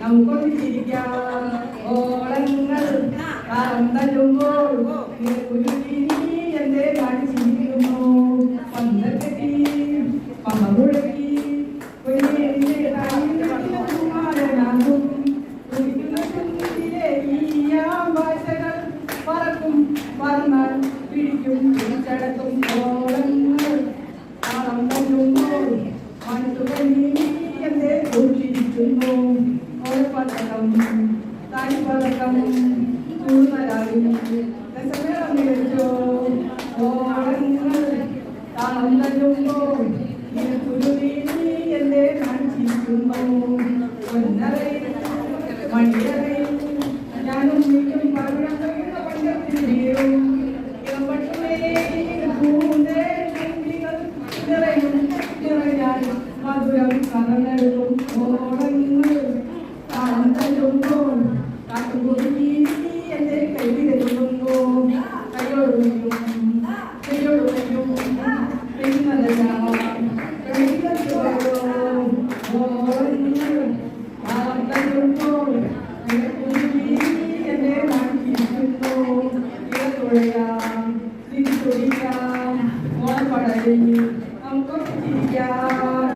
നമുക്കൊന്ന് ചിരിക്കാം. ഓളങ്ങൾ കാലം തല്ലുമ്പോൾ എന്തേ കാണിച്ചിരിക്കുന്നു. പന്തക്കെട്ടി പമ്പ മുഴക്കി ഭാഷകൾ പറക്കും പറന്നാൽ പിടിക്കും പിടിച്ചടക്കും. ഓളങ്ങൾ കാലം തല്ലുമ്പോൾ മനസ്സുകളിൽ എന്തേ സൂക്ഷിക്കുന്നു. ഓരപ്പതക്കം താലിപ്പതക്കം ചൂർന്നരാകും രസമേളം നിലച്ചോ. ഓളങ്ങൾ താളം തല്ലുമ്പോൾ എന്തേ കാണിച്ചിരിക്കുന്നു. പൊന്നറയിൽ മണിയറയിൽ ഞാനും നീക്കും പവിഴം കഴിയുന്ന പണ്ടത്തിൽ വീഴും. മധുരം കറന്നെടുക്കും. ഓളങ്ങൾ താളം തല്ലുമ്പോൾ കാട്ടുകൊടുക്കി എന്റെ കൈവിരലുമ്പോ കൈയോടുകയും കൈയോടുകയും പെണ്ണതല്ല